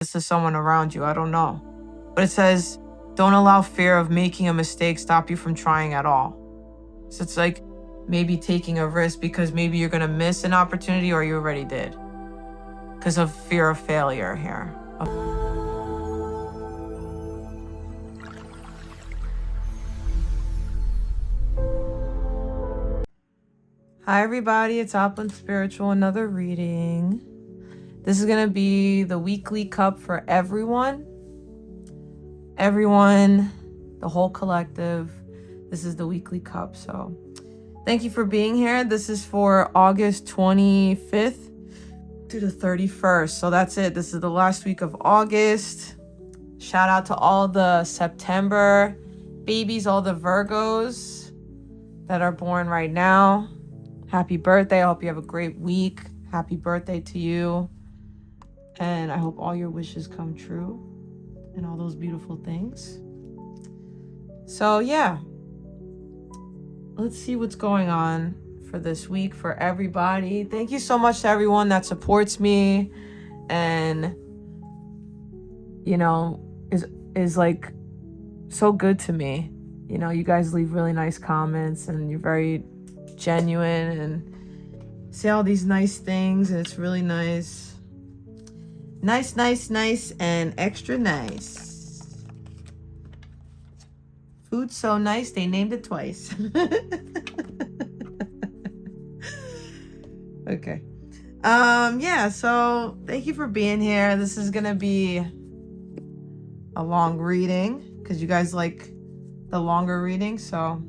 this to someone around you. I don't know. But it says, don't allow fear of making a mistake stop you from trying at all. So it's like maybe taking a risk because maybe you're going to miss an opportunity or you already did because of fear of failure here. Hi everybody, it's Opulence Spiritual, another reading. This is going to be the weekly cup for everyone, the whole collective. This is the weekly cup. So thank you for being here. This is for August 25th to the 31st. So that's it. This is the last week of August. Shout out to all the September babies, all the Virgos that are born right now. Happy birthday. I hope you have a great week. Happy birthday to you. And I hope all your wishes come true and all those beautiful things. So yeah, let's see what's going on for this week for everybody. Thank you so much to everyone that supports me and, you know, is like so good to me. You know, you guys leave really nice comments and you're very genuine and say all these nice things, and it's really nice and extra nice. Food's so nice they named it twice. Okay. Yeah, so thank you for being here. This is gonna be a long reading because you guys like the longer reading. So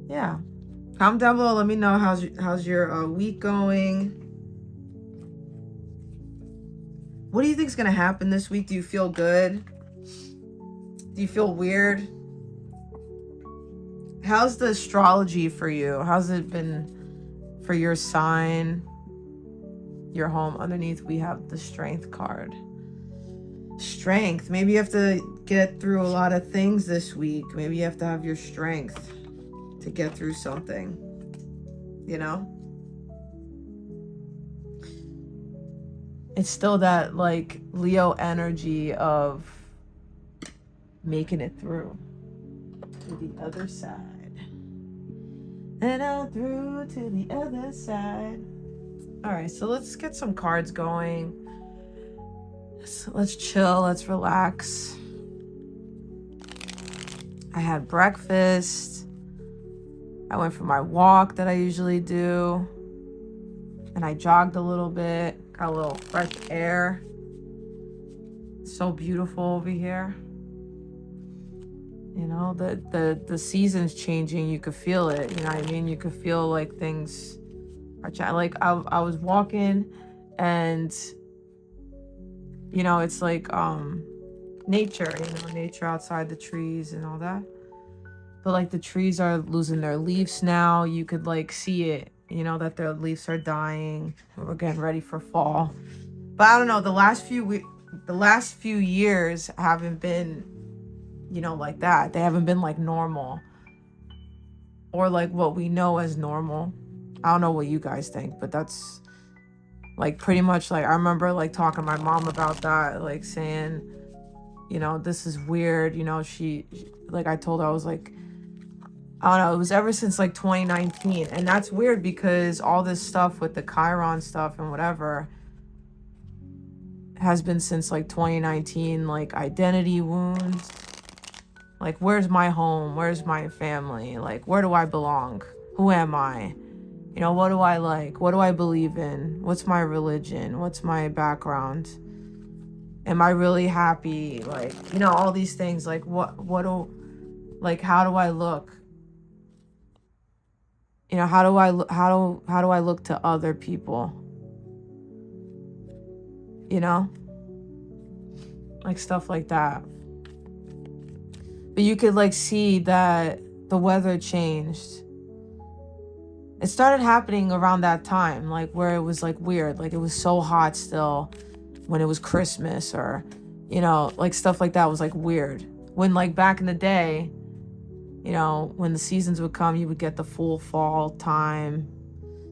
yeah, comment down below. Let me know how's your week going. What do you think is gonna happen this week? Do you feel good? Do you feel weird? How's the astrology for you? How's it been for your sign, your home? Underneath we have the Strength card. Strength. Maybe you have to get through a lot of things this week. Maybe you have to have your strength to get through something, you know? It's still that like Leo energy of making it through to the other side. And out through to the other side. All right, so let's get some cards going. So let's chill, let's relax. I had breakfast. I went for my walk that I usually do. And I jogged a little bit, got a little fresh air. It's so beautiful over here. You know, the season's changing. You could feel it, you know what I mean? You could feel like things are like I was walking and, you know, it's like nature, you know, nature outside the trees and all that. But like the trees are losing their leaves now. You could like see it, you know, that their leaves are dying. We're getting ready for fall. But I don't know, the last few years haven't been, you know, like that. They haven't been like normal or like what we know as normal. I don't know what you guys think, but that's like pretty much like I remember like talking to my mom about that, like saying, you know, this is weird. You know, she like I told her, I was like, I don't know, it was ever since like 2019. And that's weird because all this stuff with the Chiron stuff and whatever has been since like 2019, like identity wounds. Like, where's my home? Where's my family? Like, where do I belong? Who am I? You know, what do I like? What do I believe in? What's my religion? What's my background? Am I really happy? Like, you know, all these things. Like, how do I look? You know, how do I look to other people? You know? Like stuff like that. But you could like see that the weather changed. It started happening around that time, like where it was like weird, like it was so hot still when it was Christmas, or, you know, like stuff like that was like weird. When like back in the day, you know, when the seasons would come, you would get the full fall time.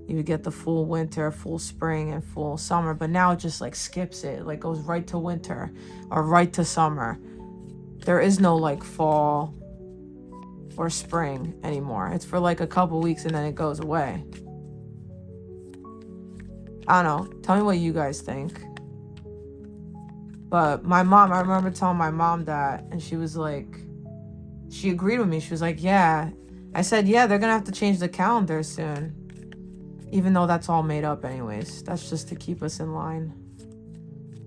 You would get the full winter, full spring, and full summer. But now it just like skips it, like goes right to winter or right to summer. There is no like fall or spring anymore. It's for like a couple weeks and then it goes away. I don't know. Tell me what you guys think. But my mom, I remember telling my mom that, and she was like, she agreed with me. She was like, yeah. I said, yeah, they're gonna have to change the calendar soon. Even though that's all made up anyways. That's just to keep us in line.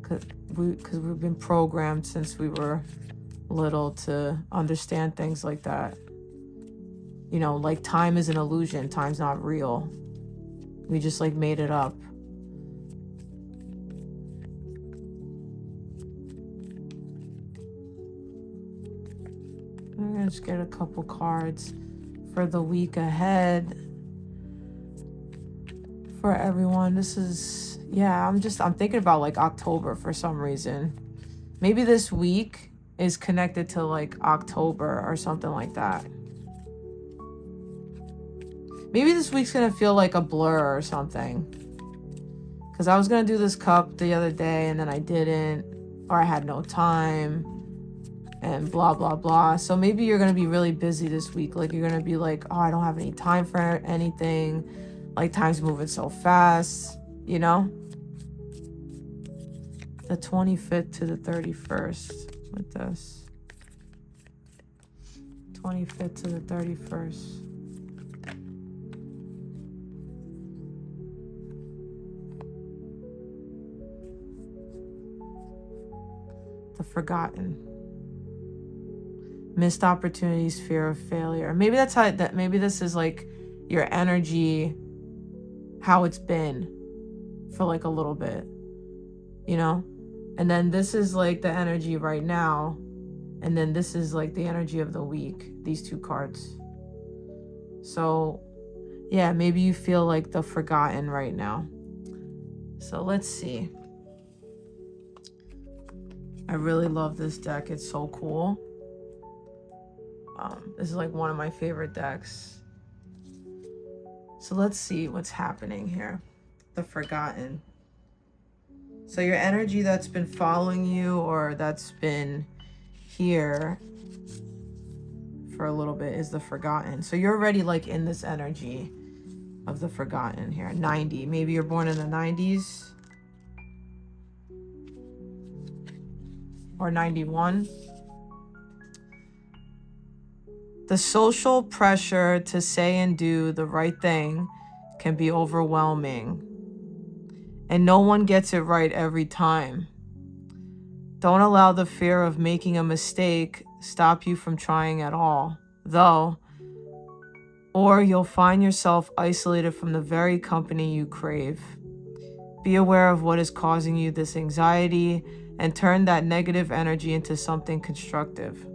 Cause we've been programmed since we were little to understand things like that. You know, like time is an illusion. Time's not real. We just like made it up. I'm gonna just get a couple cards for the week ahead for everyone. This is, yeah, I'm thinking about like October for some reason. Maybe this week is connected to like October or something like that. Maybe this week's gonna feel like a blur or something. Because I was gonna do this cup the other day and then I didn't, or I had no time. And blah, blah, blah. So maybe you're going to be really busy this week. Like, you're going to be like, oh, I don't have any time for anything. Like, time's moving so fast, you know? The 25th to the 31st with this. 25th to the 31st. The forgotten. Missed opportunities, fear of failure. Maybe that's how that. Maybe this is like your energy, how it's been for like a little bit, you know. And then this is like the energy right now, and then this is like the energy of the week. These two cards. So, yeah, maybe you feel like the forgotten right now. So let's see. I really love this deck. It's so cool. This is like one of my favorite decks. So let's see what's happening here. The forgotten. So your energy that's been following you or that's been here for a little bit is the forgotten. So you're already like in this energy of the forgotten here. 90. Maybe you're born in the 90s. Or 91. The social pressure to say and do the right thing can be overwhelming, and no one gets it right every time. Don't allow the fear of making a mistake stop you from trying at all, though, or you'll find yourself isolated from the very company you crave. Be aware of what is causing you this anxiety and turn that negative energy into something constructive.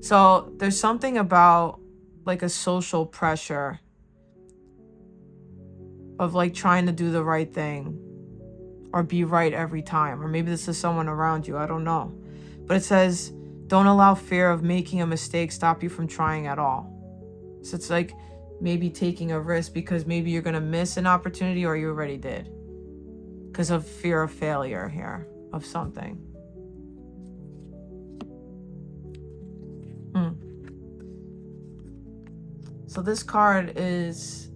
So there's something about like a social pressure of like trying to do the right thing or be right every time. Or maybe this is someone around you. I don't know. But it says, don't allow fear of making a mistake stop you from trying at all. So it's like maybe taking a risk because maybe you're going to miss an opportunity or you already did. Because of fear of failure here of something. So this card is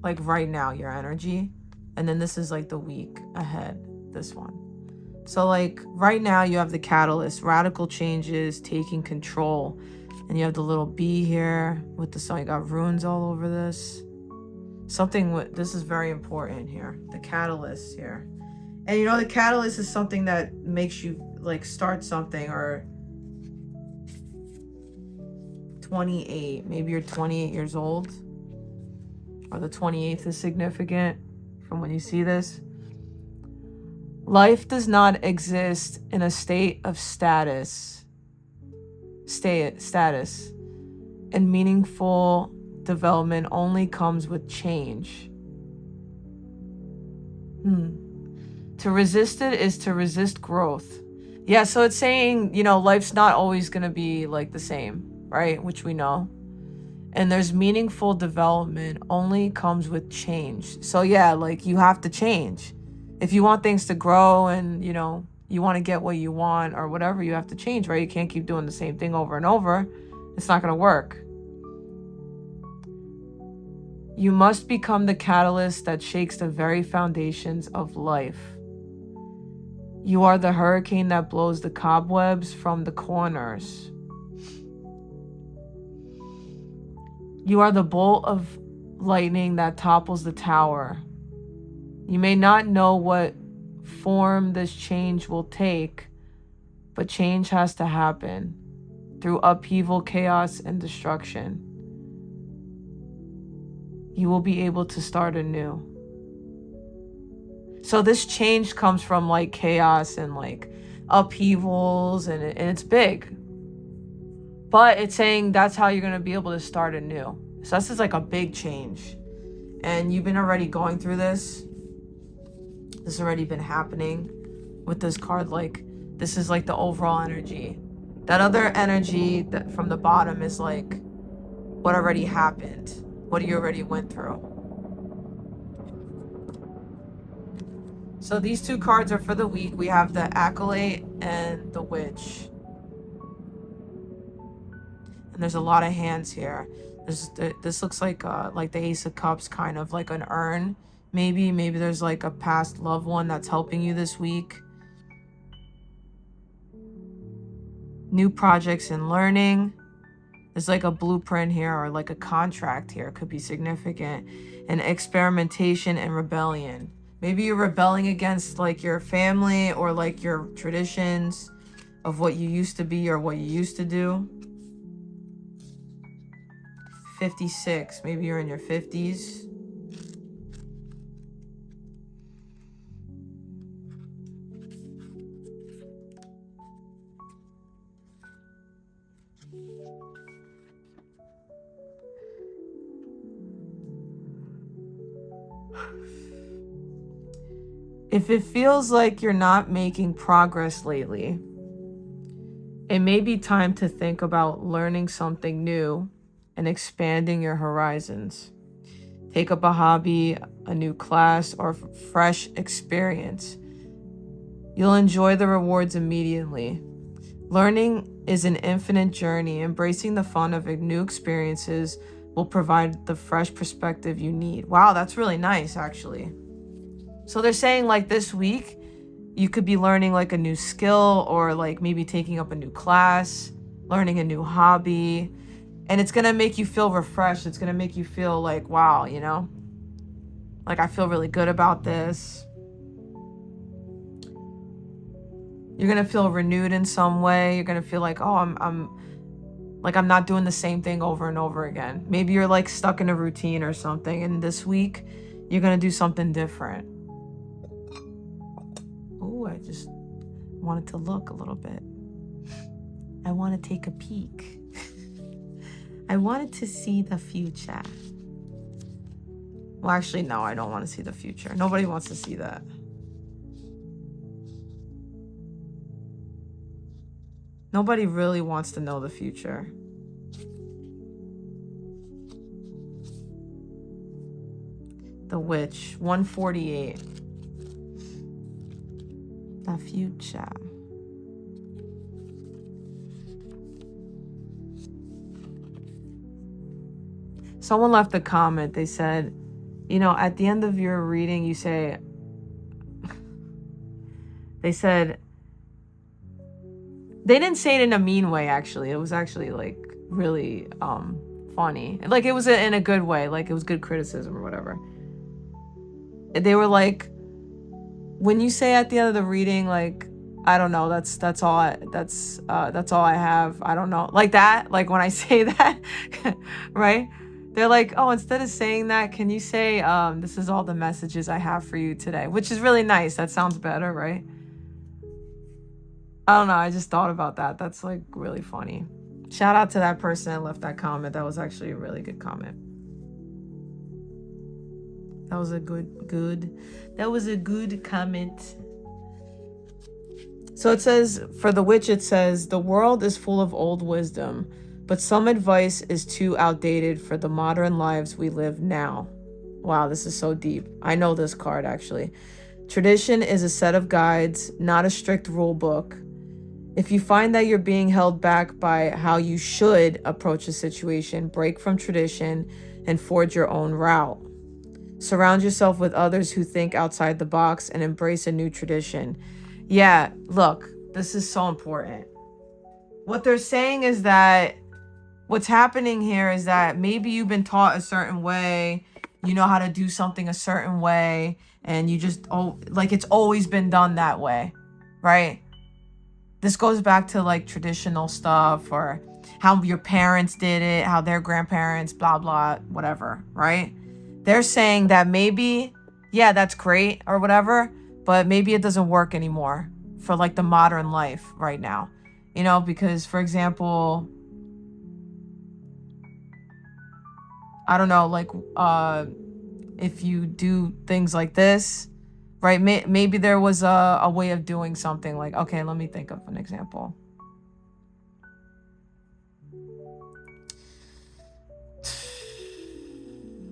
like right now, your energy. And then this is like the week ahead, this one. So like right now you have the catalyst, radical changes, taking control. And you have the little bee here with the sun. You got runes all over this. Something with, this is very important here. The catalyst here. And you know, the catalyst is something that makes you like start something or 28. Maybe you're 28 years old. Or the 28th is significant from when you see this. Life does not exist in a state of status. And meaningful development only comes with change. To resist it is to resist growth. Yeah, so it's saying, you know, life's not always going to be like the same, right? Which we know. And there's meaningful development only comes with change. So yeah, like you have to change. If you want things to grow and, you know, you want to get what you want or whatever, you have to change, right? You can't keep doing the same thing over and over. It's not going to work. You must become the catalyst that shakes the very foundations of life. You are the hurricane that blows the cobwebs from the corners. You are the bolt of lightning that topples the tower. You may not know what form this change will take, but change has to happen through upheaval, chaos, and destruction. You will be able to start anew. So this change comes from like chaos and like upheavals, and it's big. But it's saying that's how you're going to be able to start anew. So this is like a big change. And you've been already going through this. This has already been happening with this card. Like, this is like the overall energy. That other energy that from the bottom is like what already happened. What you already went through. So these two cards are for the week. We have the Acolyte and the Witch. And there's a lot of hands here. This looks like the Ace of Cups, kind of like an urn. Maybe there's like a past loved one that's helping you this week. New projects and learning. There's like a blueprint here or like a contract here. Could be significant. And experimentation and rebellion. Maybe you're rebelling against like your family or like your traditions of what you used to be or what you used to do. 56. Maybe you're in your 50s. If it feels like you're not making progress lately, it may be time to think about learning something new and expanding your horizons. Take up a hobby, a new class, or fresh experience. You'll enjoy the rewards immediately. Learning is an infinite journey. Embracing the fun of new experiences will provide the fresh perspective you need. Wow, that's really nice, actually. So they're saying like this week, you could be learning like a new skill or like maybe taking up a new class, learning a new hobby. And it's going to make you feel refreshed. It's going to make you feel like, wow, you know, like I feel really good about this. You're going to feel renewed in some way. You're going to feel like, oh, I'm not doing the same thing over and over again. Maybe you're like stuck in a routine or something. And this week you're going to do something different. Oh, I just wanted to look a little bit. I want to take a peek. I wanted to see the future. Well, actually, no, I don't want to see the future. Nobody wants to see that. Nobody really wants to know the future. The Witch, 148. The future. Someone left a comment. They said, you know, at the end of your reading, you say, they said, they didn't say it in a mean way, actually. It was actually like really funny. Like it was in a good way. Like it was good criticism or whatever. They were like, when you say at the end of the reading, like, I don't know, that's all I have. I don't know. Like that, like when I say that, right? They're like, oh, instead of saying that, can you say, this is all the messages I have for you today, which is really nice. That sounds better, right? I don't know. I just thought about that. That's like really funny. Shout out to that person that left that comment. That was actually a really good comment. That was a good comment. So it says, for the Witch, it says, the world is full of old wisdom, but some advice is too outdated for the modern lives we live now. Wow, this is so deep. I know this card actually. Tradition is a set of guides, not a strict rule book. If you find that you're being held back by how you should approach a situation, break from tradition and forge your own route. Surround yourself with others who think outside the box and embrace a new tradition. Yeah, look, this is so important. What they're saying is that what's happening here is that maybe you've been taught a certain way, you know how to do something a certain way, and you just, like it's always been done that way, right? This goes back to like traditional stuff or how your parents did it, how their grandparents, blah, blah, whatever, right? They're saying that maybe, yeah, that's great or whatever, but maybe it doesn't work anymore for like the modern life right now, you know, because for example, I don't know, like if you do things like this, right? Maybe there was a way of doing something like, okay, let me think of an example.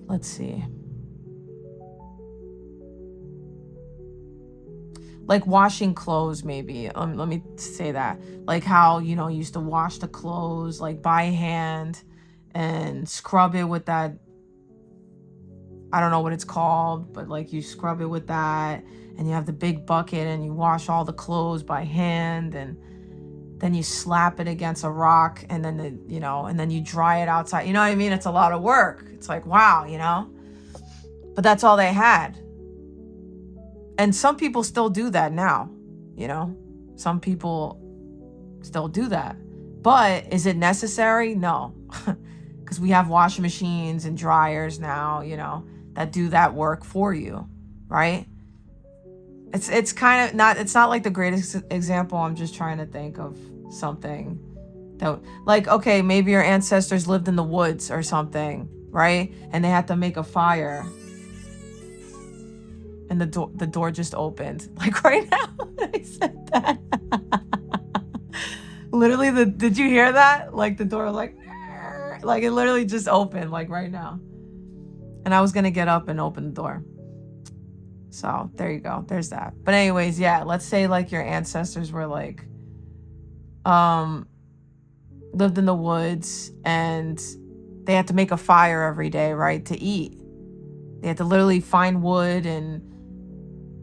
Let's see. Like washing clothes, maybe. Let me say that. Like how, you know, you used to wash the clothes like by hand and scrub it with that, I don't know what it's called, but like you scrub it with that and you have the big bucket and you wash all the clothes by hand and then you slap it against a rock and then, you know, and then you dry it outside. You know what I mean? It's a lot of work. It's like, wow, you know, but that's all they had. And some people still do that now, you know, some people still do that, but is it necessary? No, because we have washing machines and dryers now, you know, that do that work for you, right? It's kind of not, it's not like the greatest example. I'm just trying to think of something that, like, okay, maybe your ancestors lived in the woods or something, right? And they had to make a fire. And the door just opened, like right now. I said that. Literally, did you hear that? Like the door, like it literally just opened, like right now. And I was gonna get up and open the door. So there you go. There's that. But anyways, yeah, let's say like your ancestors were like, lived in the woods and they had to make a fire every day, right? To eat. They had to literally find wood and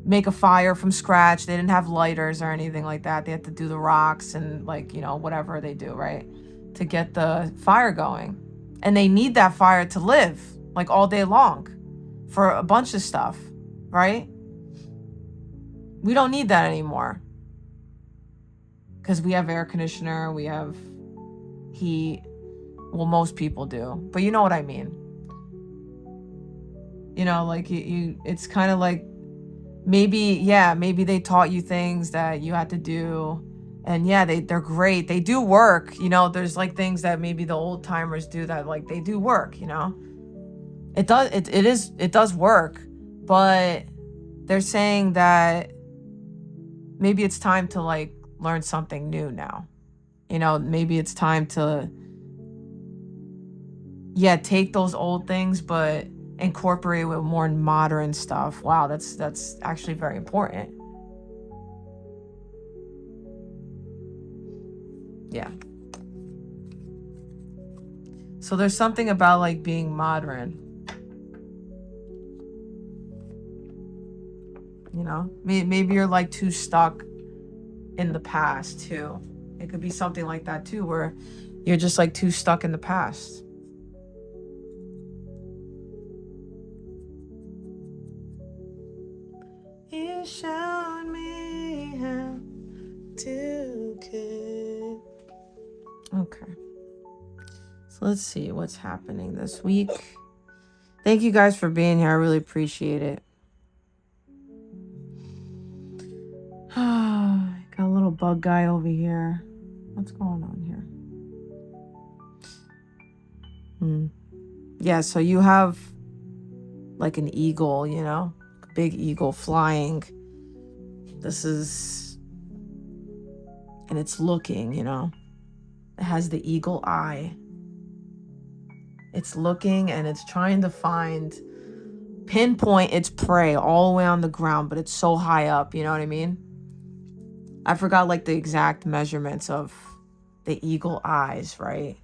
make a fire from scratch. They didn't have lighters or anything like that. They had to do the rocks and like, you know, whatever they do, right? To get the fire going. And they need that fire to live like all day long for a bunch of stuff, right? We don't need that anymore because we have air conditioner, we have heat. Well, most people do, but you know what I mean. You know, like it's kind of like maybe they taught you things that you had to do, and yeah, they're great. They do work, you know. There's like things that maybe the old timers do that like they do work, you know. It does work, but they're saying that maybe it's time to like learn something new now. You know, maybe it's time to take those old things but incorporate with more modern stuff. Wow, that's actually very important. Yeah. So there's something about like being modern. You know, maybe you're like too stuck in the past too. It could be something like that too, where you're just like too stuck in the past. You showed me how to care. Okay. So let's see what's happening this week. Thank you guys for being here. I really appreciate it. Got a little bug guy over here. What's going on here? Yeah, so you have like an eagle, you know, a big eagle flying. And it's looking, you know, it has the eagle eye. It's looking and it's trying to pinpoint its prey all the way on the ground, but it's so high up, you know what I mean? I forgot like the exact measurements of the eagle eyes, right?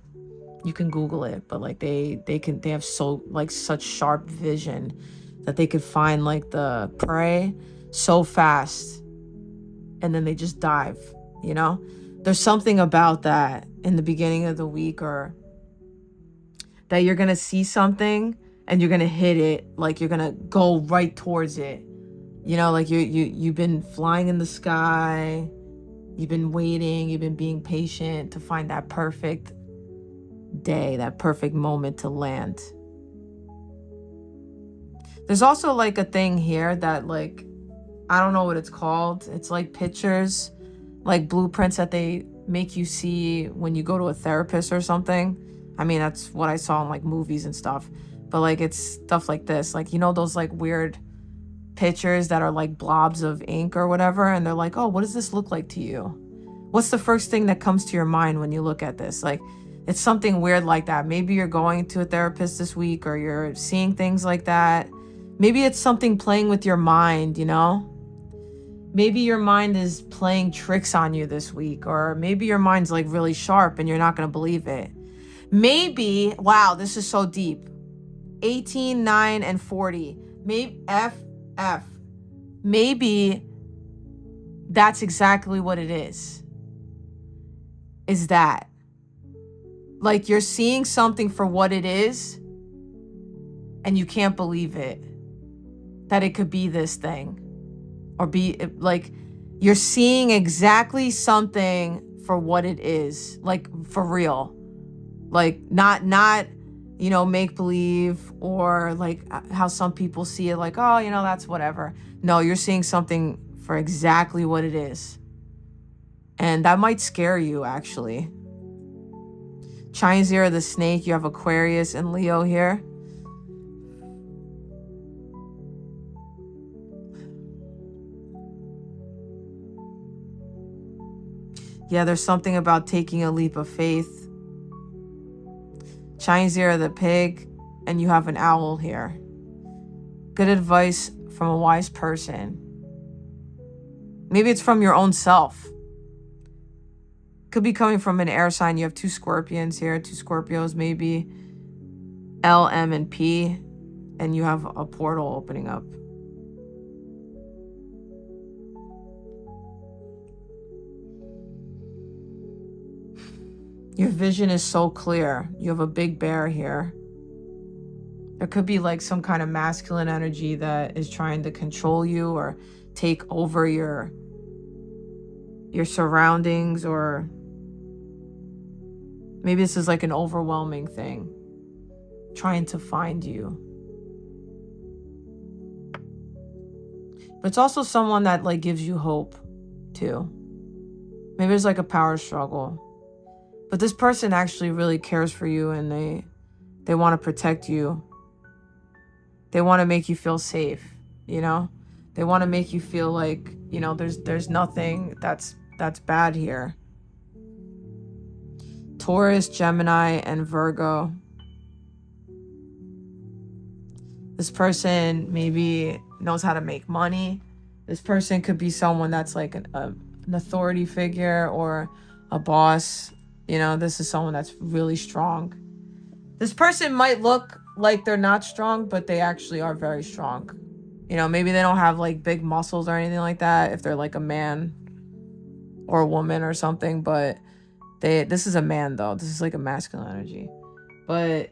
You can Google it, but like they have so like such sharp vision that they could find like the prey so fast, and then they just dive, you know? There's something about that in the beginning of the week, or that you're gonna see something and you're gonna hit it, like you're gonna go right towards it. You know, like you've been flying in the sky, you've been waiting, you've been being patient to find that perfect day, that perfect moment to land. There's also like a thing here that like, I don't know what it's called. It's like pictures, like blueprints that they make you see when you go to a therapist or something. I mean, that's what I saw in like movies and stuff. But like, it's stuff like this. Like, you know, those like weird pictures that are like blobs of ink or whatever. And they're like, oh, what does this look like to you? What's the first thing that comes to your mind when you look at this? Like, it's something weird like that. Maybe you're going to a therapist this week, or you're seeing things like that. Maybe it's something playing with your mind, you know? Maybe your mind is playing tricks on you this week, or maybe your mind's like really sharp and you're not going to believe it. Maybe, wow, this is so deep. 18, 9, and 40. Maybe F. Maybe that's exactly what it is. Is that like you're seeing something for what it is and you can't believe it, that it could be this thing, or be like you're seeing exactly something for what it is, like for real, like not you know, make believe, or like how some people see it, like, oh, you know, that's whatever. No, you're seeing something for exactly what it is, and that might scare you actually. Chinese year of the snake, you have Aquarius and Leo here. Yeah, there's something about taking a leap of faith. Chinese year of the pig, and you have an owl here. Good advice from a wise person. Maybe it's from your own self. Could be coming from an air sign. You have 2 scorpions here, 2 Scorpios, maybe L, M, and P, and you have a portal opening up. Your vision is so clear. You have a big bear here. There could be like some kind of masculine energy that is trying to control you or take over your surroundings, or maybe this is like an overwhelming thing, trying to find you. But it's also someone that like gives you hope too. Maybe it's like a power struggle. But this person actually really cares for you, and they want to protect you. They want to make you feel safe, you know? They want to make you feel like, you know, there's nothing that's bad here. Taurus, Gemini, and Virgo. This person maybe knows how to make money. This person could be someone that's like an authority figure or a boss. You know, this is someone that's really strong. This person might look like they're not strong, but they actually are very strong. You know, maybe they don't have like big muscles or anything like that if they're like a man or a woman or something, but this is a man though. This is like a masculine energy. But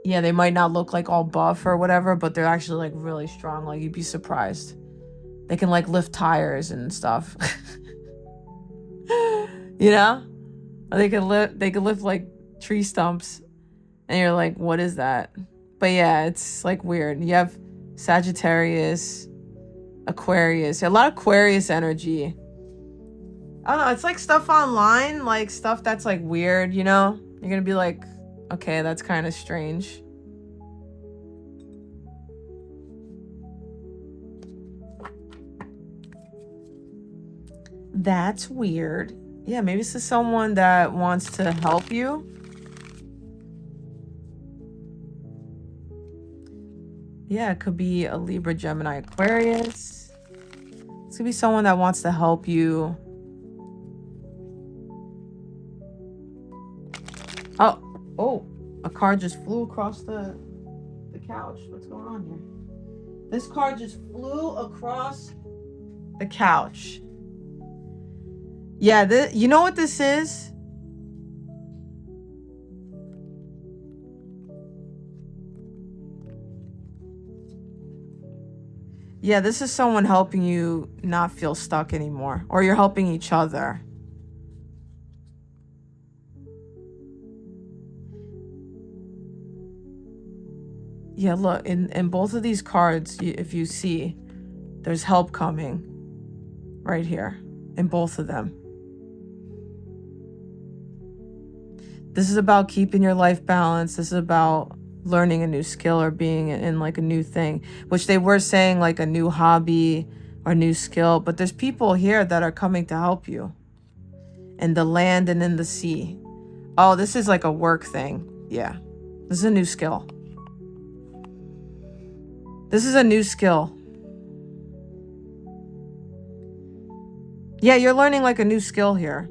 yeah, they might not look like all buff or whatever, but they're actually like really strong. Like you'd be surprised. They can like lift tires and stuff. You know? They could lift like tree stumps, and you're like, what is that? But yeah, it's like weird. You have Sagittarius, Aquarius. A lot of Aquarius energy. I don't know, it's like stuff online, like stuff that's like weird, you know? You're gonna be like, okay, that's kind of strange. That's weird. Yeah, maybe this is someone that wants to help you. Yeah, it could be a Libra, Gemini, Aquarius. This could be someone that wants to help you. Oh, a card just flew across the couch. What's going on here? This card just flew across the couch. Yeah, you know what this is? Yeah, this is someone helping you not feel stuck anymore. Or you're helping each other. Yeah, look, in both of these cards, if you see, there's help coming right here in both of them. This is about keeping your life balanced. This is about learning a new skill or being in like a new thing, which they were saying like a new hobby or new skill. But there's people here that are coming to help you in the land and in the sea. Oh, this is like a work thing. Yeah, this is a new skill. This is a new skill. Yeah, you're learning like a new skill here.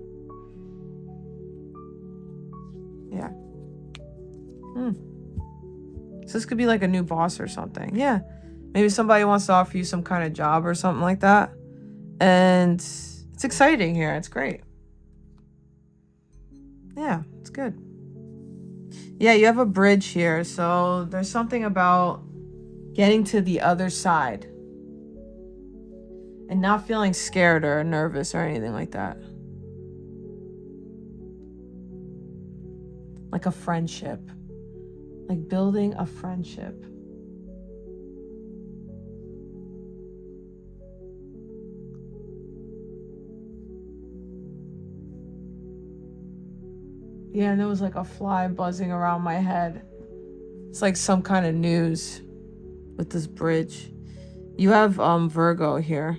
Yeah. So this could be like a new boss or something. Yeah. Maybe somebody wants to offer you some kind of job or something like that. And it's exciting here. It's great. Yeah, it's good. Yeah, you have a bridge here. So there's something about getting to the other side and not feeling scared or nervous or anything like that. Like a friendship. Like building a friendship. Yeah, and there was like a fly buzzing around my head. It's like some kind of news with this bridge. You have Virgo here.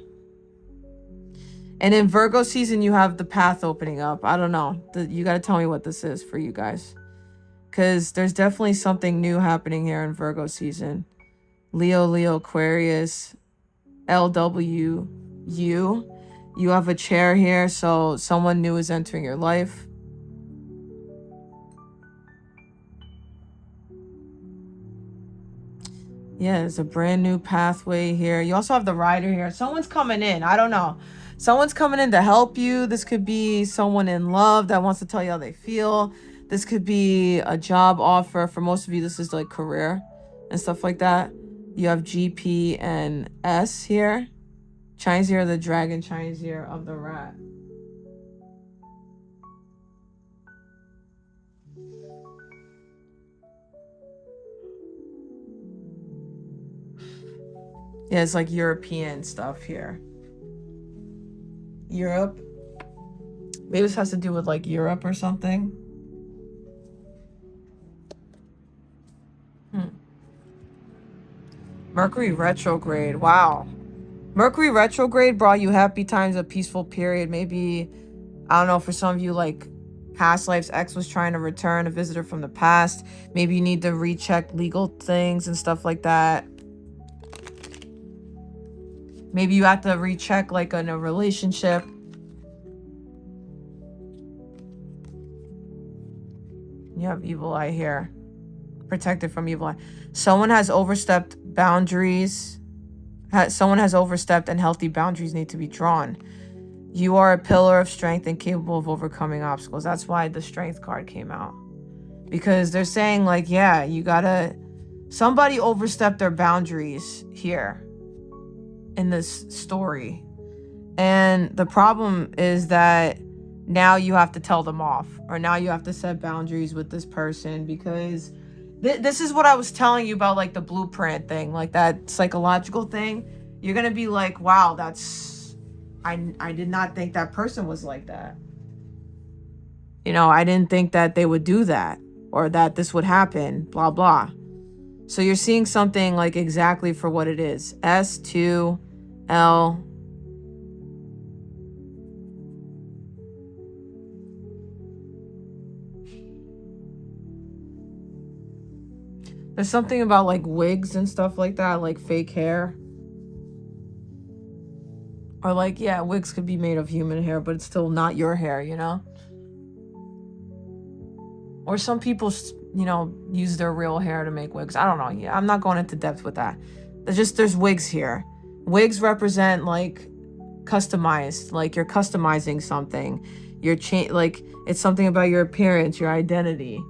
And in Virgo season, you have the path opening up. I don't know. You got to tell me what this is for you guys. Because there's definitely something new happening here in Virgo season. Leo, Aquarius, LWU. You have a chair here, so someone new is entering your life. Yeah, there's a brand new pathway here. You also have the rider here. Someone's coming in. I don't know. Someone's coming in to help you. This could be someone in love that wants to tell you how they feel. This could be a job offer. For most of you, this is like career and stuff like that. You have GP and S here. Chinese year of the dragon, Chinese year of the rat. Yeah, it's like European stuff here. Europe. Maybe this has to do with like Europe or something. Mercury retrograde. Wow. Mercury retrograde brought you happy times, a peaceful period. Maybe, I don't know, for some of you, like past life's ex was trying to return, a visitor from the past. Maybe you need to recheck legal things and stuff like that. Maybe you have to recheck like in a relationship. You have evil eye here. Protected from evil eye. Someone has overstepped boundaries. Someone has overstepped and healthy boundaries need to be drawn. You are a pillar of strength and capable of overcoming obstacles. That's why the strength card came out. Because they're saying like, yeah, you gotta... Somebody overstepped their boundaries here in this story. And the problem is that now you have to tell them off. Or now you have to set boundaries with this person because... This is what I was telling you about, like the blueprint thing, like that psychological thing. You're gonna be like, wow, that's... I did not think that person was like that. You know, I didn't think that they would do that or that this would happen, blah, blah. So you're seeing something like exactly for what it is. S2L. There's something about like wigs and stuff like that, like fake hair. Or like, yeah, wigs could be made of human hair, but it's still not your hair, you know? Or some people, you know, use their real hair to make wigs. I don't know. Yeah, I'm not going into depth with that. There's wigs here. Wigs represent like customized, like you're customizing something. You're like it's something about your appearance, your identity.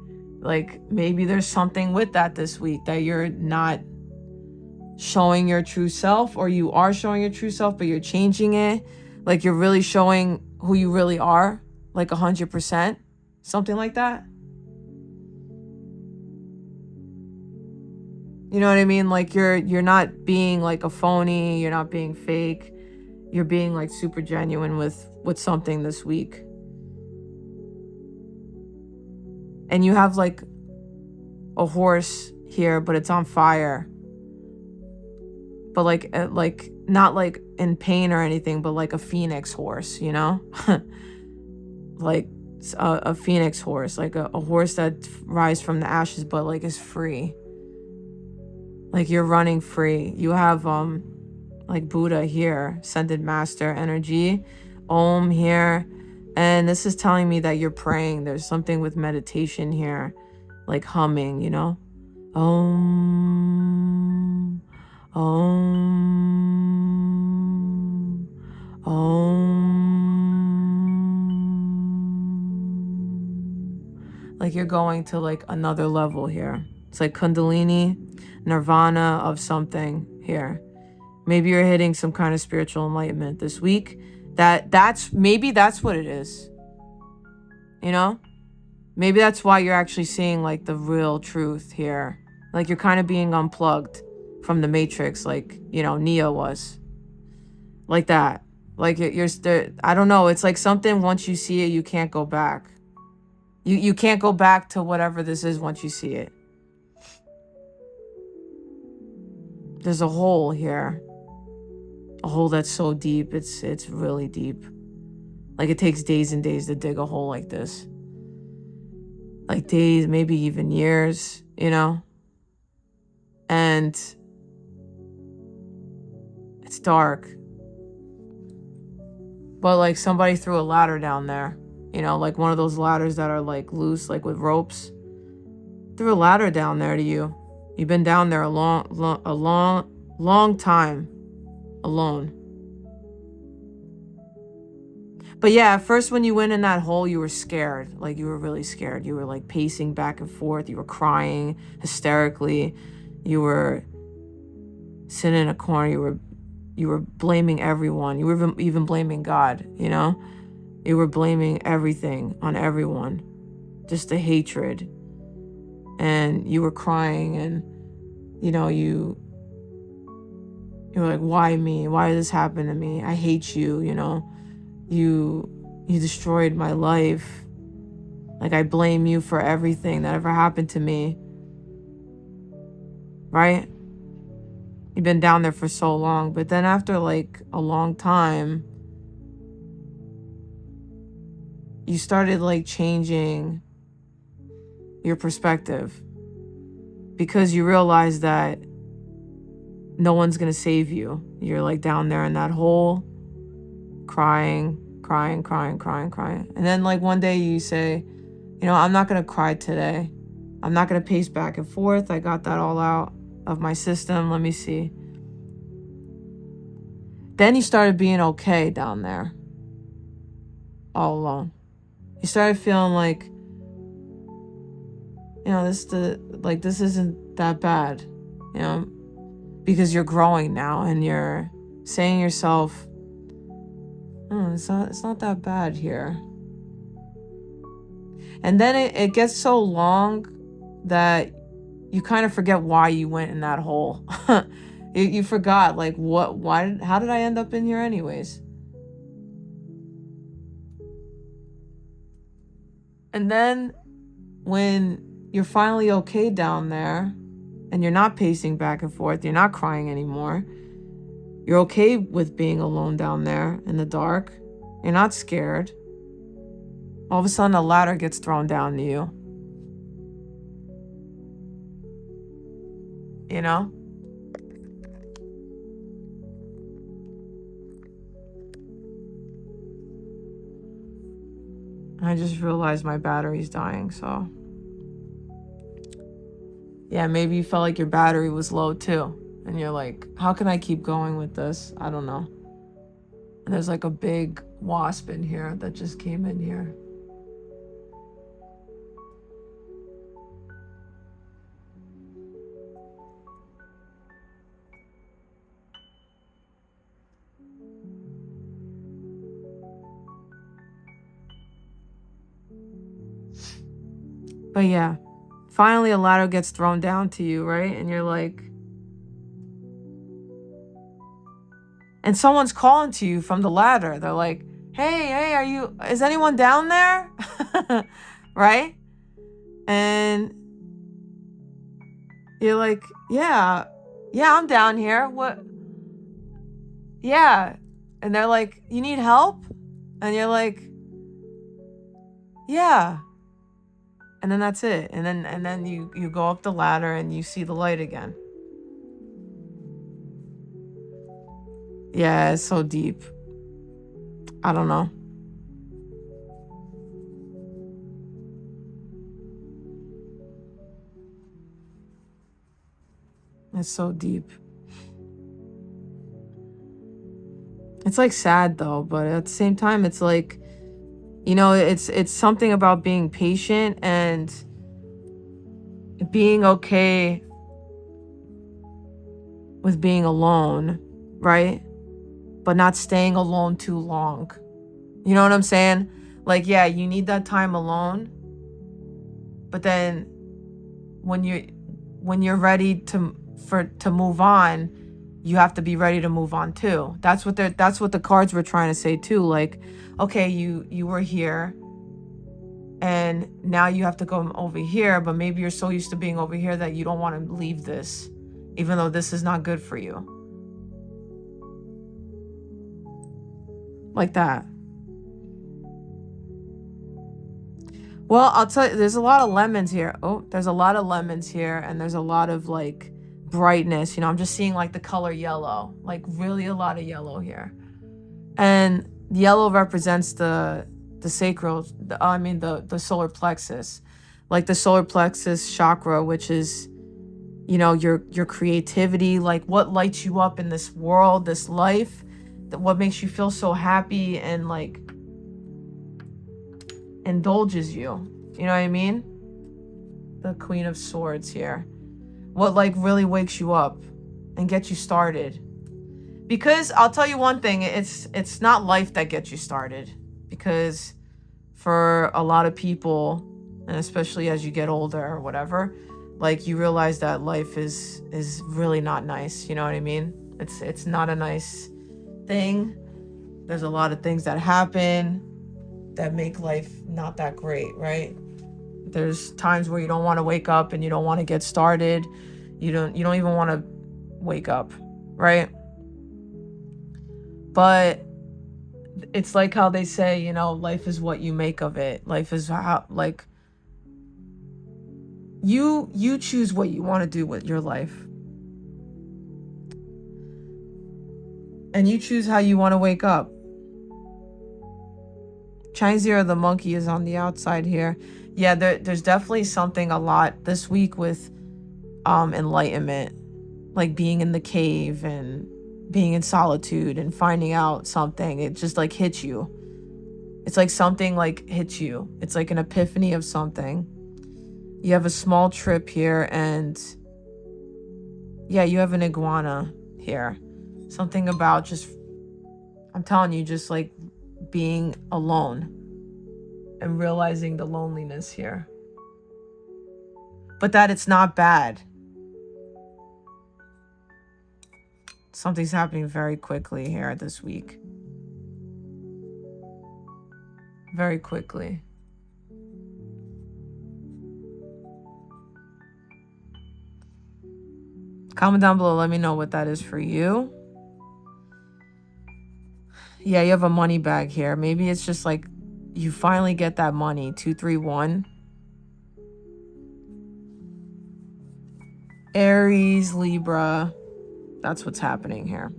Like maybe there's something with that this week that you're not showing your true self, or you are showing your true self, but you're changing it. Like you're really showing who you really are, like 100%, something like that. You know what I mean? Like you're not being like a phony, you're not being fake. You're being like super genuine with something this week. And you have like a horse here, but it's on fire. But like not like in pain or anything, but like a phoenix horse, you know? Like a phoenix horse, like a horse that rises from the ashes, but like is free. Like you're running free. You have like Buddha here, ascended master energy, Om here. And this is telling me that you're praying. There's something with meditation here, like humming, you know? Om, Om, Om. Like you're going to like another level here. It's like Kundalini, Nirvana of something here. Maybe you're hitting some kind of spiritual enlightenment this week. Maybe that's what it is. You know? Maybe that's why you're actually seeing like the real truth here. Like you're kind of being unplugged from the matrix, like, you know, Neo was. Like that. Like you're I don't know, it's like something once you see it, you can't go back. You can't go back to whatever this is once you see it. There's a hole here. A hole that's so deep, it's really deep. Like it takes days and days to dig a hole like this. Like days, maybe even years, you know? And it's dark. But like somebody threw a ladder down there, you know, like one of those ladders that are like loose, like with ropes. Threw a ladder down there to you. You've been down there a long time alone. But yeah, at first when you went in that hole, you were scared. Like you were really scared. You were like pacing back and forth. You were crying hysterically. You were sitting in a corner. You were blaming everyone. You were even blaming God, you know? You were blaming everything on everyone. Just the hatred. And you were crying, and you know, you were like, why me? Why did this happen to me? I hate you, you know? You destroyed my life. Like I blame you for everything that ever happened to me. Right? You've been down there for so long, but then after like a long time, you started like changing your perspective, because you realize that no one's gonna save you. You're like down there in that hole, crying. And then like one day you say, you know, I'm not gonna cry today. I'm not gonna pace back and forth. I got that all out of my system. Let me see. Then you started being okay down there, all alone. You started feeling like, you know, this isn't that bad, you know, because you're growing now and you're saying to yourself, oh, it's not that bad here. And then it gets so long that you kind of forget why you went in that hole. You forgot, like, how did I end up in here anyways? And then when you're finally okay down there and you're not pacing back and forth, you're not crying anymore, you're okay with being alone down there in the dark, you're not scared, all of a sudden a ladder gets thrown down to you. you know? I just realized my battery's dying, so. Yeah, maybe you felt like your battery was low too. And you're like, how can I keep going with this? I don't know. And there's like a big wasp in here that just came in here. But yeah, finally a ladder gets thrown down to you, right? And you're like, and someone's calling to you from the ladder. They're like, hey, is anyone down there? Right? And you're like, yeah, I'm down here. What? Yeah. And they're like, you need help? And you're like, yeah. And then that's it. And then you go up the ladder and you see the light again. Yeah, it's so deep. I don't know. It's so deep. It's like sad though, but at the same time, it's like, you know, it's something about being patient and being okay with being alone, right? But not staying alone too long. You know what I'm saying? Like, yeah, you need that time alone. But then when you're ready to move on, you have to be ready to move on too. That's what the cards were trying to say too. Like, okay, you were here and now you have to go over here, but maybe you're so used to being over here that you don't want to leave this, even though this is not good for you. Like that. Well, I'll tell you, there's a lot of lemons here. Oh, there's a lot of lemons here, and there's a lot of like brightness. You know, I'm just seeing like the color yellow, like really a lot of yellow here. And yellow represents the sacral, the solar plexus. Like the solar plexus chakra, which is, you know, your creativity, like what lights you up in this world, this life, that what makes you feel so happy and like indulges you. You know what I mean? The Queen of Swords here. What like really wakes you up and gets you started. Because I'll tell you one thing, it's not life that gets you started. Because for a lot of people, and especially as you get older or whatever, like you realize that life is really not nice. You know what I mean? It's not a nice thing. There's a lot of things that happen that make life not that great, right? There's times where you don't want to wake up and you don't want to get started. You don't even want to wake up, right? But it's like how they say, you know, life is what you make of it. Life is how, like, you choose what you want to do with your life. And you choose how you want to wake up. Chinese ear of the monkey is on the outside here. Yeah, there's definitely something a lot this week with enlightenment, like being in the cave and being in solitude and finding out something. It just like hits you. It's like something like hits you. It's like an epiphany of something. You have a small trip here, and yeah, you have an iguana here. Something about just, I'm telling you, just like being alone and realizing the loneliness here. But that it's not bad. Something's happening very quickly here this week. Very quickly. Comment down below, let me know what that is for you. Yeah, you have a money bag here. Maybe it's just like you finally get that money. 231. Aries, Libra. That's what's happening here.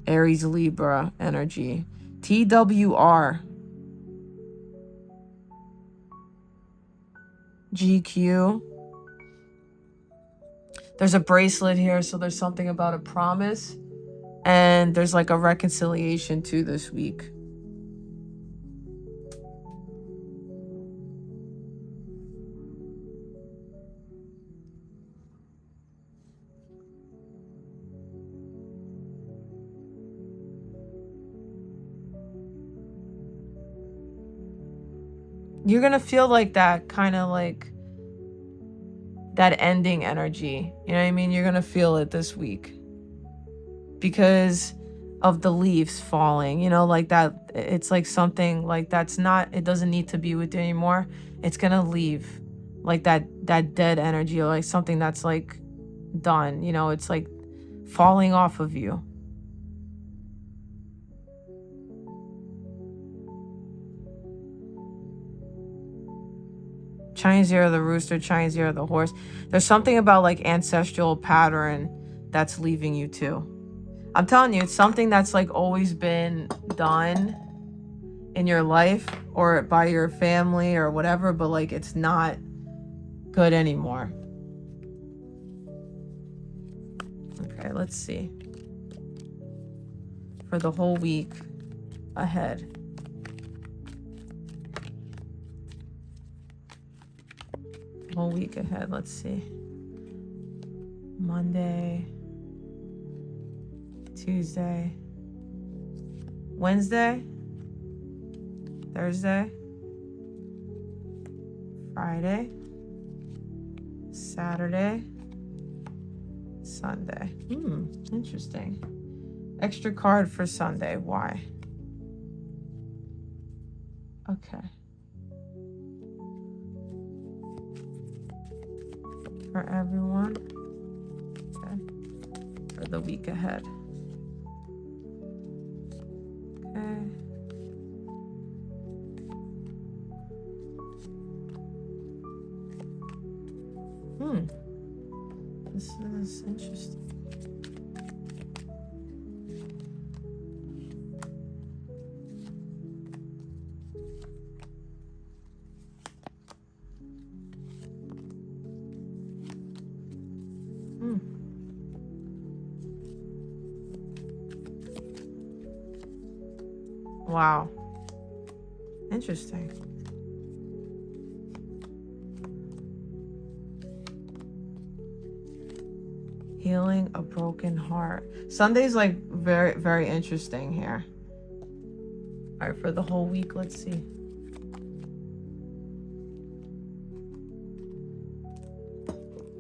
Aries, Libra energy. TWR. GQ. There's a bracelet here, so there's something about a promise. And there's like a reconciliation too this week. You're going to feel like that kind of like that ending energy. You know what I mean? You're going to feel it this week because of the leaves falling, you know, like that. It's like something like that's not, it doesn't need to be with you anymore. It's going to leave like that dead energy, or like something that's like done, you know, it's like falling off of you. Chinese ear of the rooster, Chinese ear of the horse. There's something about like ancestral pattern that's leaving you too. I'm telling you, it's something that's like always been done in your life or by your family or whatever, but like it's not good anymore. Okay, let's see. For the whole week ahead. Whole week ahead, let's see. Monday, Tuesday, Wednesday, Thursday, Friday, Saturday, Sunday. Interesting. Extra card for Sunday. Why? Okay. For everyone. Okay. For the week ahead. Okay. This is interesting. Wow. Interesting. Healing a broken heart. Sunday's like very, very interesting here. All right, for the whole week, let's see.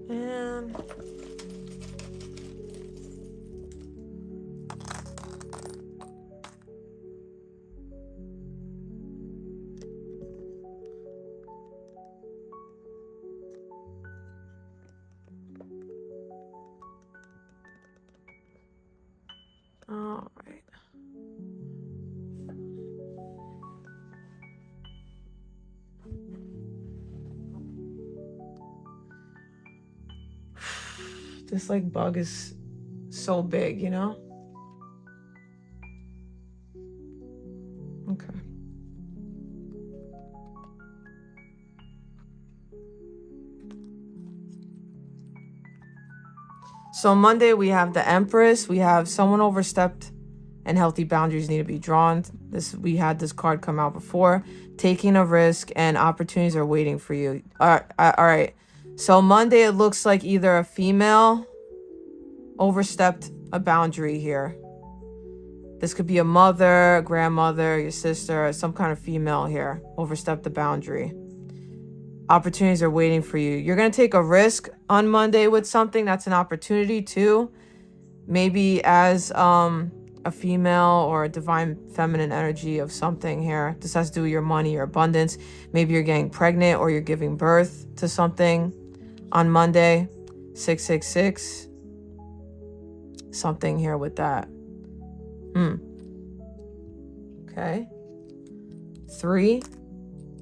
And all right. This like bug is so big, you know? Okay. So Monday we have the Empress. We have someone overstepped and healthy boundaries need to be drawn. We had this card come out before. Taking a risk and opportunities are waiting for you. All right. So Monday it looks like either a female overstepped a boundary here. This could be a mother, a grandmother, your sister, some kind of female here overstepped the boundary. Opportunities are waiting for you. You're going to take a risk on Monday with something. That's an opportunity too. Maybe as a female or a divine feminine energy of something here. This has to do with your money, your abundance. Maybe you're getting pregnant or you're giving birth to something on Monday. 666. Something here with that. Okay. 3.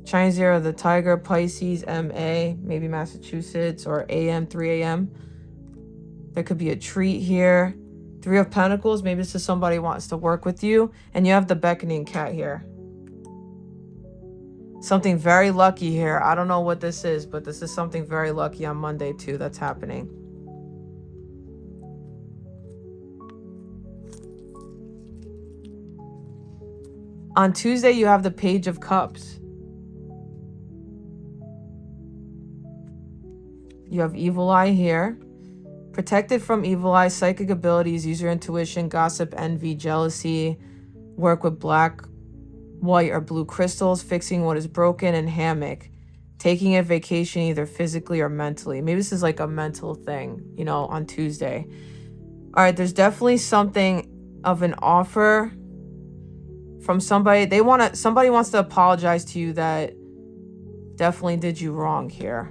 Chinese Year of the Tiger, Pisces, MA, maybe Massachusetts or AM, 3 a.m. There could be a treat here. Three of Pentacles, maybe this is somebody who wants to work with you. And you have the beckoning cat here. Something very lucky here. I don't know what this is, but this is something very lucky on Monday too that's happening. On Tuesday, you have the Page of Cups. You have Evil Eye here. Protected from evil eye, psychic abilities, use your intuition, gossip, envy, jealousy, work with black, white, or blue crystals, fixing what is broken, and hammock. Taking a vacation either physically or mentally. Maybe this is like a mental thing, you know, on Tuesday. All right, there's definitely something of an offer from somebody. Somebody wants to apologize to you that definitely did you wrong here.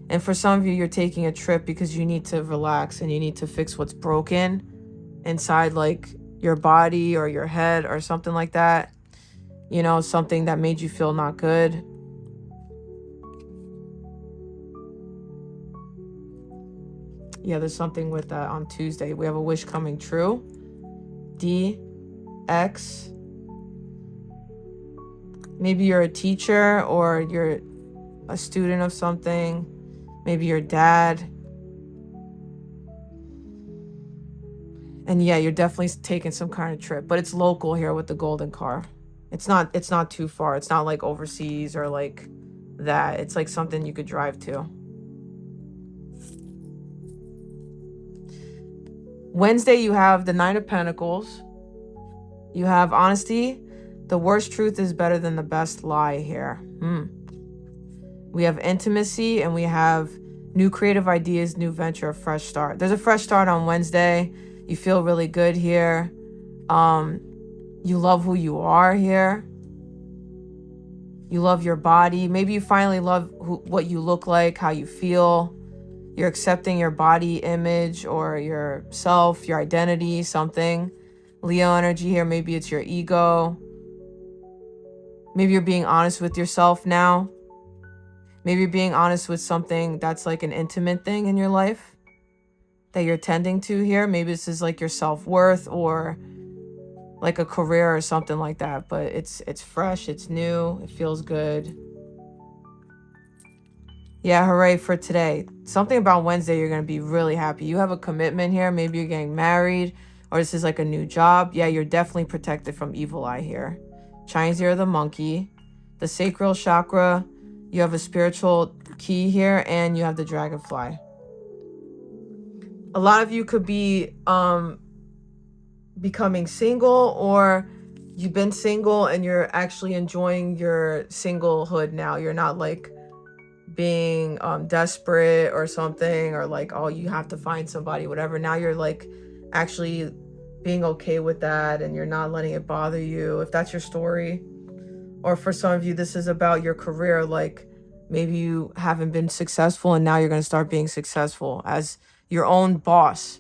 And for some of you, you're taking a trip because you need to relax and you need to fix what's broken inside, like your body or your head or something like that. You know, something that made you feel not good. Yeah, there's something with that on Tuesday. We have a wish coming true. D, X. Maybe you're a teacher or you're a student of something. Maybe your dad. And yeah, you're definitely taking some kind of trip, but it's local here with the golden car. It's not too far. It's not like overseas or like that. It's like something you could drive to. Wednesday, you have the Nine of Pentacles. You have honesty. The worst truth is better than the best lie here. We have intimacy, and we have new creative ideas, new venture, a fresh start. There's a fresh start on Wednesday. You feel really good here. You love who you are here. You love your body. Maybe you finally love what you look like, how you feel. You're accepting your body image or yourself, your identity, something. Leo energy here. Maybe it's your ego. Maybe you're being honest with yourself now. Maybe you're being honest with something that's like an intimate thing in your life that you're tending to here. Maybe this is like your self-worth or like a career or something like that. But it's fresh, it's new, it feels good. Yeah, hooray for today. Something about Wednesday, you're going to be really happy. You have a commitment here. Maybe you're getting married or this is like a new job. Yeah, you're definitely protected from evil eye here. Chinese ear of the monkey. The sacral chakra. You have a spiritual key here, and you have the dragonfly. A lot of you could be becoming single, or you've been single and you're actually enjoying your singlehood now. You're not like being desperate or something, or like, oh, you have to find somebody, whatever. Now you're like actually being okay with that, and you're not letting it bother you, if that's your story. Or for some of you, this is about your career. Like maybe you haven't been successful and now you're going to start being successful as your own boss,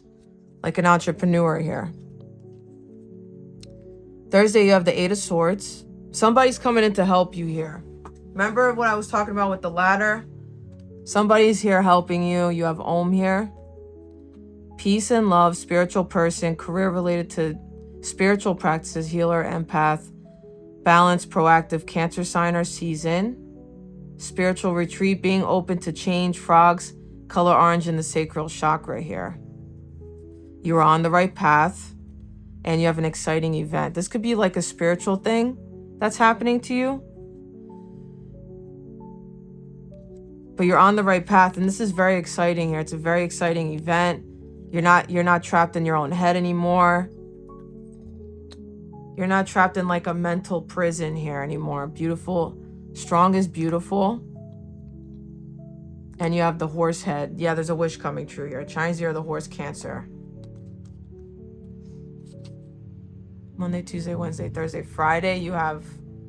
like an entrepreneur here. Thursday, you have the Eight of Swords. Somebody's coming in to help you here. Remember what I was talking about with the ladder? Somebody's here helping you. You have Om here. Peace and love, spiritual person, career related to spiritual practices, healer, empath, balance, proactive, Cancer sign or season, spiritual retreat, being open to change, frogs, color orange in the sacral chakra here. You are on the right path and you have an exciting event. This could be like a spiritual thing that's happening to you, but you're on the right path, and this is very exciting here. It's a very exciting event. You're not trapped in your own head anymore. You're not trapped in like a mental prison here anymore. Beautiful. Strong is beautiful. And you have the horse head. Yeah, there's a wish coming true here. Chinese year of the horse, Cancer. Monday, Tuesday, Wednesday, Thursday, Friday, you have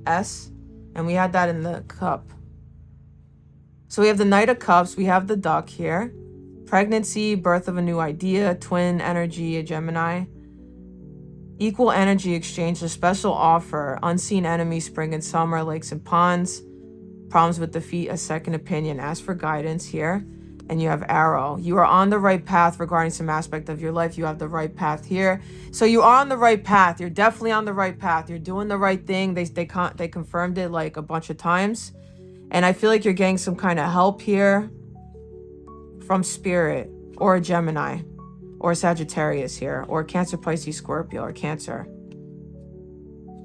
S. And we had that in the cup. So we have the Knight of Cups. We have the duck here. Pregnancy, birth of a new idea, twin energy, a Gemini. Equal energy exchange, a special offer, unseen enemy, spring and summer, lakes and ponds, problems with the feet, a second opinion. Ask for guidance here. And you have arrow. You are on the right path regarding some aspect of your life. You have the right path here. So you are on the right path. You're definitely on the right path. You're doing the right thing. They confirmed it like a bunch of times. And I feel like you're getting some kind of help here from Spirit or a Gemini or a Sagittarius here or Cancer, Pisces, Scorpio or Cancer.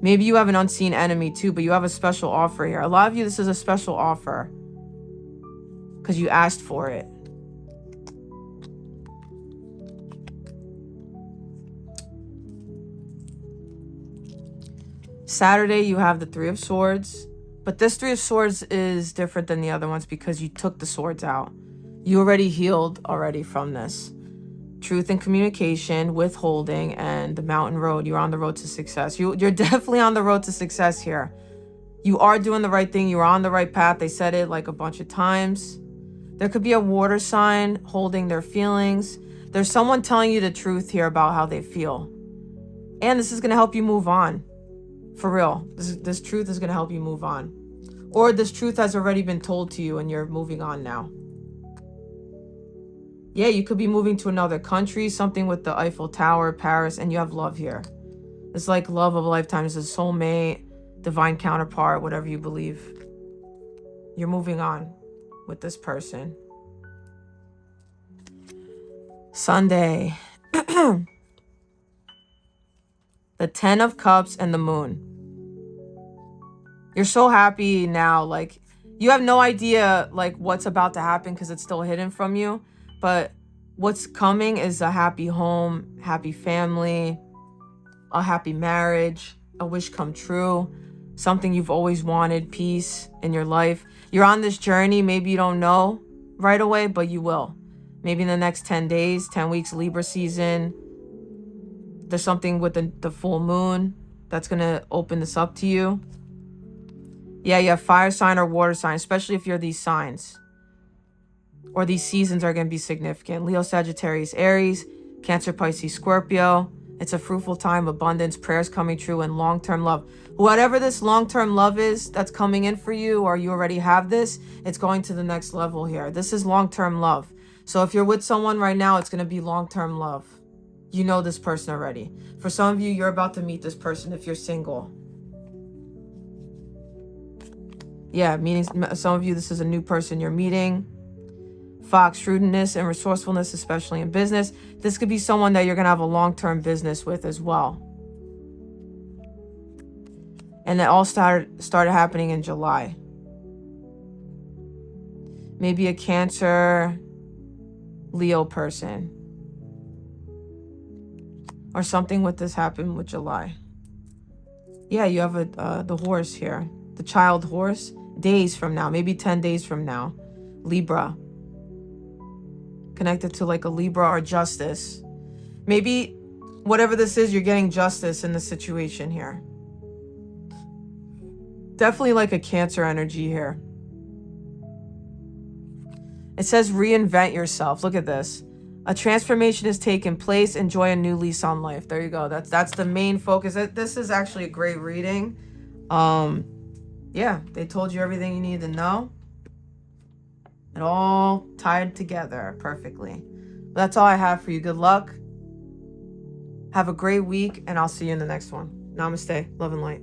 Maybe you have an unseen enemy too, but you have a special offer here. A lot of you, this is a special offer because you asked for it. Saturday, you have the Three of Swords, but this Three of Swords is different than the other ones because you took the swords out. You already healed from this. Truth and communication, withholding, and the mountain road. You're on the road to success. You're definitely on the road to success here. You are doing the right thing. You're on the right path. They said it like a bunch of times. There could be a water sign holding their feelings. There's someone telling you the truth here about how they feel. And this is going to help you move on. For real. This truth is going to help you move on. Or this truth has already been told to you and you're moving on now. Yeah, you could be moving to another country, something with the Eiffel Tower, Paris, and you have love here. It's like love of a lifetime. It's a soulmate, divine counterpart, whatever you believe. You're moving on with this person. Sunday. The 10 of Cups and the Moon. You're so happy now. Like, you have no idea, like, what's about to happen because it's still hidden from you. But what's coming is a happy home, happy family, a happy marriage, a wish come true, something you've always wanted, peace in your life. You're on this journey. Maybe you don't know right away, but you will. Maybe in the next 10 days, 10 weeks, Libra season. There's something with the full moon that's going to open this up to you. Yeah, you have fire sign or water sign, especially if you're these signs. Or these seasons are going to be significant. Leo, Sagittarius, Aries, Cancer, Pisces, Scorpio. It's a fruitful time, abundance, prayers coming true, and long-term love. Whatever this long-term love is that's coming in for you, or you already have this, it's going to the next level here. This is long-term love. So if you're with someone right now, it's going to be long-term love. You know this person already. For some of you, you're about to meet this person if you're single. Yeah, meaning some of you, this is a new person you're meeting. Fox, shrewdness and resourcefulness, especially in business. This could be someone that you're going to have a long-term business with as well. And it all started happening in July. Maybe a Cancer, Leo person. Or something with this happened with July. Yeah, you have the horse here. The child horse. Days from now, maybe 10 days from now. Libra. Connected to like a Libra or justice. Maybe whatever this is, you're getting justice in the situation here. Definitely like a Cancer energy here. It says reinvent yourself. Look at this. A transformation has taken place. Enjoy a new lease on life. There you go. That's the main focus. This is actually a great reading. Yeah, they told you everything you need to know. It all tied together perfectly. But that's all I have for you. Good luck. Have a great week, and I'll see you in the next one. Namaste. Love and light.